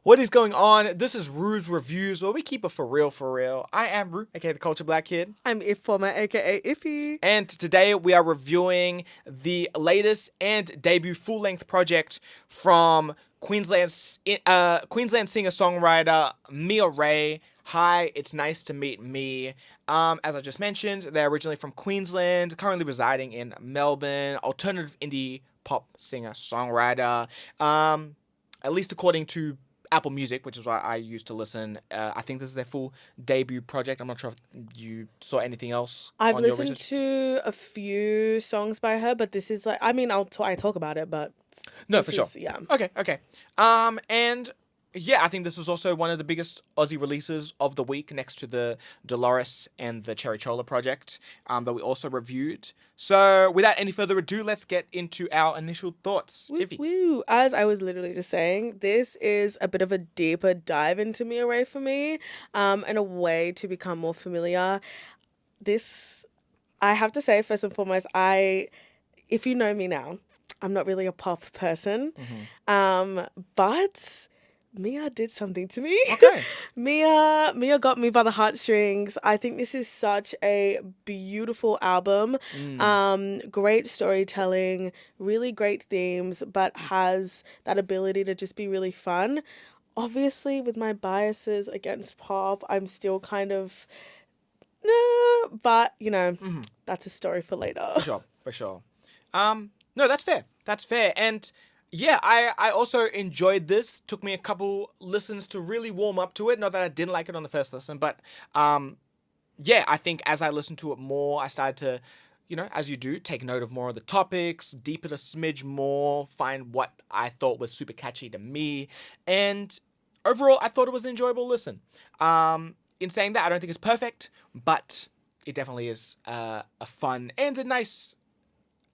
What is going on? This is Rue's Reviews, where we keep it for real, for real. I am Rue, aka the Culture Black Kid. I'm Ifoma, aka Iffy. And today we are reviewing the latest and debut full-length project from Queensland singer-songwriter Mia Wray. Hi, it's nice to meet me. As I just mentioned, they're originally from Queensland, currently residing in Melbourne. Alternative indie pop singer-songwriter. At least according to Apple Music, which is what I used to listen. I think this is their full debut project. I'm not sure if you saw anything else I've on your listened research. to a few songs by her, but this is like, I mean, I talk about it, but No, this for sure. is, yeah. Okay. And yeah, I think this was also one of the biggest Aussie releases of the week, next to the Dolores and the Cherry Chola project that we also reviewed. So, without any further ado, let's get into our initial thoughts. Woo, Iffy. woo. As I was literally just saying, this is a bit of a deeper dive into Mia Ray for me, and a way to become more familiar. This, I have to say, first and foremost, if you know me now, I'm not really a pop person, but Mia did something to me. Okay. Mia got me by the heartstrings. I think this is such a beautiful album. Great storytelling, really great themes, but has that ability to just be really fun. Obviously, with my biases against pop, I'm still kind of nah, but that's a story for later. For sure. No, that's fair. That's fair. And yeah, I also enjoyed this. Took me a couple listens to really warm up to it. Not that I didn't like it on the first listen, but yeah, I think as I listened to it more, I started to, as you do, take note of more of the topics, deepen a smidge more, find what I thought was super catchy to me, and overall, I thought it was an enjoyable listen. In saying that, I don't think it's perfect, but it definitely is a fun and a nice,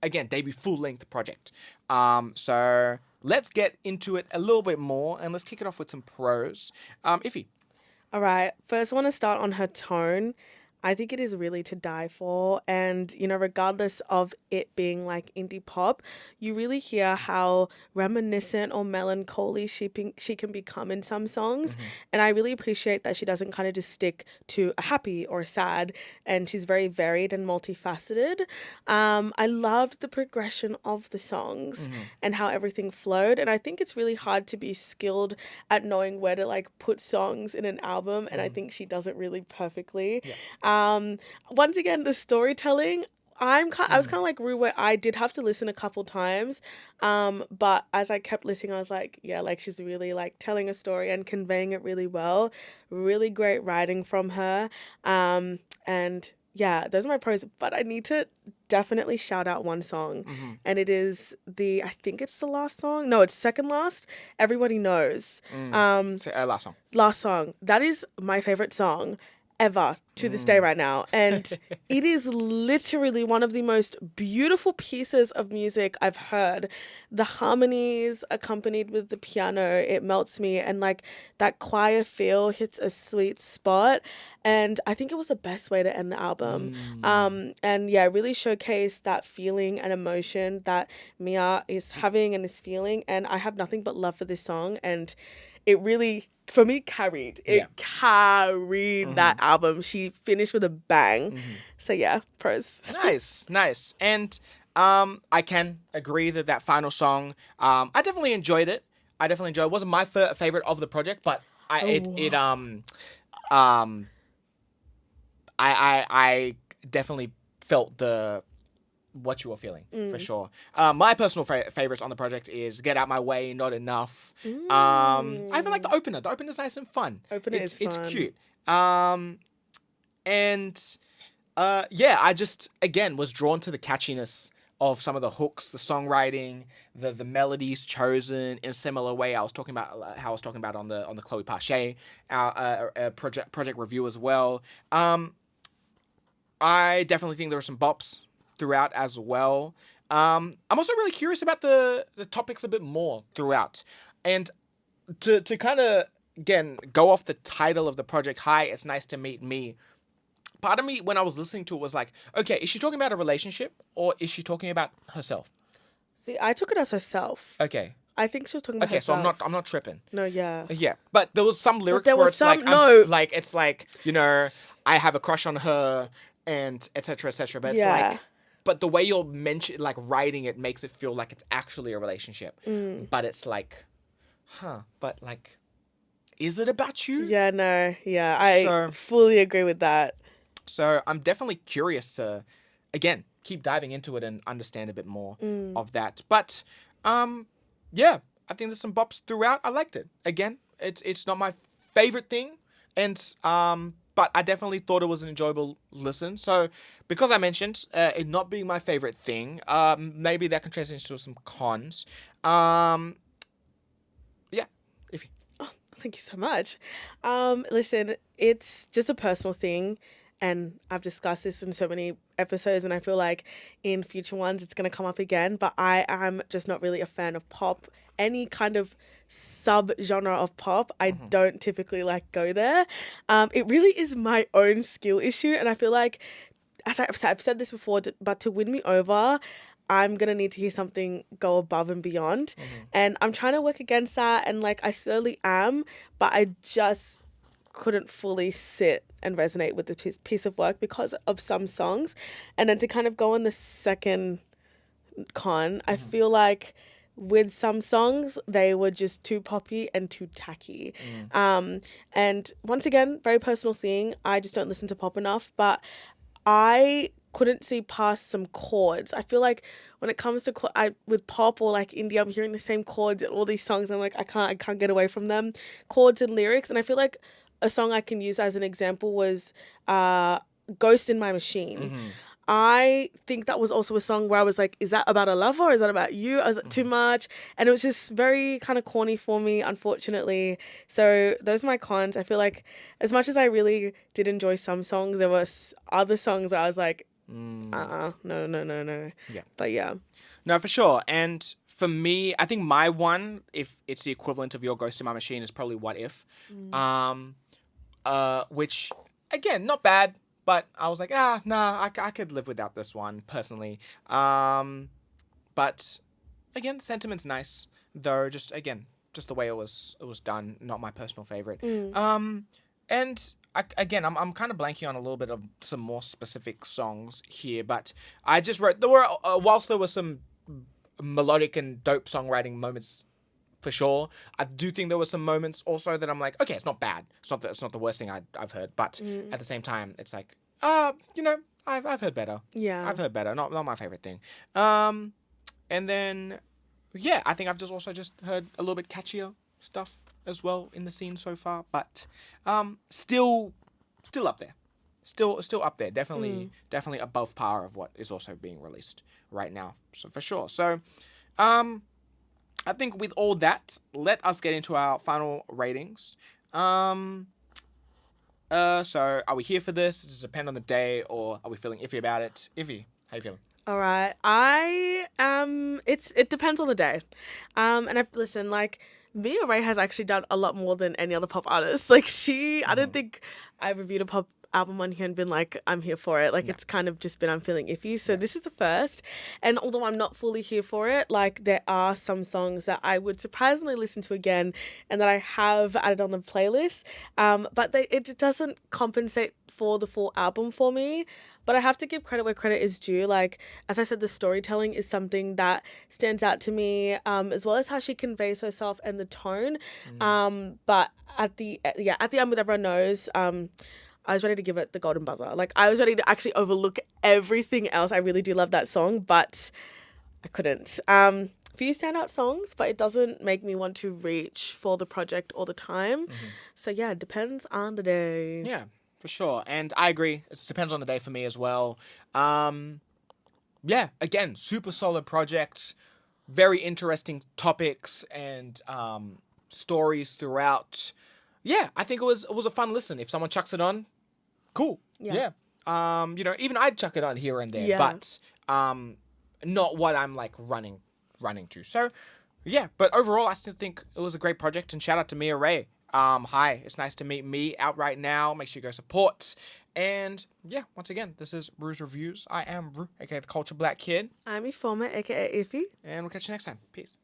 again, debut full-length project. So let's get into it a little bit more, and let's kick it off with some pros. Iffy. All right. First, I want to start on her tone. I think it is really to die for. And, regardless of it being like indie pop, you really hear how reminiscent or melancholy she can become in some songs. And I really appreciate that she doesn't kind of just stick to a happy or a sad. And she's very varied and multifaceted. I loved the progression of the songs and how everything flowed. And I think it's really hard to be skilled at knowing where to like put songs in an album. And I think she does it really perfectly. Yeah. Once again, the storytelling, I was kind of like Rue, where I did have to listen a couple times, but as I kept listening, I was like, yeah, like she's really like telling a story and conveying it really well. Really great writing from her, and yeah, those are my pros. But I need to definitely shout out one song, and it is I think it's the last song. No, it's second last. Everybody knows. Last song. Last song. That is my favorite song ever to this day right now. And it is literally one of the most beautiful pieces of music I've heard. The harmonies accompanied with the piano, it melts me, and like that choir feel hits a sweet spot. And I think it was the best way to end the album. And yeah, really showcase that feeling and emotion that Mia is having and is feeling. And I have nothing but love for this song. And it really, for me, carried that album. She finished with a bang. So yeah, pros. Nice. And I can agree that final song, I definitely enjoyed it. It wasn't my favorite of the project, but I definitely felt what you were feeling, for sure. My personal favorites on the project is Get Out My Way, Not Enough. I even like the opener. The opener's nice and fun. It's fun. It's cute. And yeah, I just, again, was drawn to the catchiness of some of the hooks, the songwriting, the melodies chosen in a similar way. I was talking about on the Chloe Pache project review as well. I definitely think there were some bops throughout as well. I'm also really curious about the topics a bit more throughout. And to kind of, again, go off the title of the project, Hi, It's Nice to Meet Me, part of me, when I was listening to it, was like, okay, is she talking about a relationship or is she talking about herself? See, I took it as herself. Okay. I think she was talking about Okay, so herself. I'm not tripping. No, yeah. Yeah, but there was some lyrics there where was it's like some- no. like it's like, you know, I have a crush on her and etc etc. But it's Yeah. like, but the way you're like writing it makes it feel like it's actually a relationship. But it's like, but like, is it about you? Yeah, no. Yeah, I So fully agree with that. so I'm definitely curious to, again, keep diving into it and understand a bit more of that. But yeah, I think there's some bops throughout. I liked it. Again, it's not my favorite thing, and but I definitely thought it was an enjoyable listen. So because I mentioned it not being my favorite thing, maybe that can translate into some cons. Yeah, if you. Thank you so much. Listen, it's just a personal thing, and I've discussed this in so many episodes, and I feel like in future ones it's gonna come up again. But I am just not really a fan of pop. Any kind of sub genre of pop, I don't typically like go there. It really is my own skill issue, and I feel like, as I've said this before, but to win me over, I'm gonna need to hear something go above and beyond. And I'm trying to work against that, and like I slowly am, but I just couldn't fully sit and resonate with the piece of work because of some songs. And then to kind of go on the second con, I feel like with some songs they were just too poppy and too tacky. And once again, very personal thing, I just don't listen to pop enough, but I couldn't see past some chords. I feel like when it comes to with pop or like indie, I'm hearing the same chords in all these songs. I'm like, I can't get away from them, chords and lyrics. And I feel like a song I can use as an example was "Ghost in My Machine." I think that was also a song where I was like, is that about a lover or is that about you? I was like, too much. And it was just very kind of corny for me, unfortunately. So those are my cons. I feel like as much as I really did enjoy some songs, there were other songs where I was like, no. Yeah. But yeah. No, for sure. And for me, I think my one, if it's the equivalent of your Ghost in My Machine, is probably What If. Which, again, not bad, but I was like, I could live without this one, personally. But, again, the sentiment's nice, though, just the way it was done, not my personal favorite. And again, I'm kind of blanking on a little bit of some more specific songs here, but I just wrote, whilst there were some melodic and dope songwriting moments for sure, I do think there were some moments also that I'm like, okay, it's not bad. It's not the worst thing I've heard, but at the same time, it's like, you know, I've heard better. Yeah. I've heard better. Not my favorite thing. And then, yeah, I think I've just heard a little bit catchier stuff as well in the scene so far, but still up there. Still up there. Definitely above par of what is also being released right now. So for sure. So I think with all that, let us get into our final ratings. So are we here for this? Does it depend on the day, or are we feeling iffy about it? Iffy, how you feeling? All right. It depends on the day. And I've listened, like, Wray has actually done a lot more than any other pop artist. Like, I don't think I've reviewed a pop album on here and been like, I'm here for it. Like, it's kind of just been, I'm feeling iffy. So this is the first. And although I'm not fully here for it, like, there are some songs that I would surprisingly listen to again and that I have added on the playlist. But it doesn't compensate for the full album for me. But I have to give credit where credit is due. Like, as I said, the storytelling is something that stands out to me, as well as how she conveys herself and the tone. But at the end, with Everyone Knows, I was ready to give it the golden buzzer. Like, I was ready to actually overlook everything else. I really do love that song, but I couldn't. Few standout songs, but it doesn't make me want to reach for the project all the time. So yeah, it depends on the day. Yeah, for sure. And I agree. It depends on the day for me as well. Yeah, again, super solid project. Very interesting topics and stories throughout. Yeah, I think it was a fun listen. If someone chucks it on, cool. Yeah. You know, even I'd chuck it on here and there, but not what I'm like running to. So yeah, but overall I still think it was a great project, and shout out to Mia Wray. Hi, it's nice to meet me out right now. Make sure you go support. And yeah, once again, this is Rue's Reviews. I am Rue, aka the Culture Black Kid. I'm Ifoma, aka Iffy. And we'll catch you next time. Peace.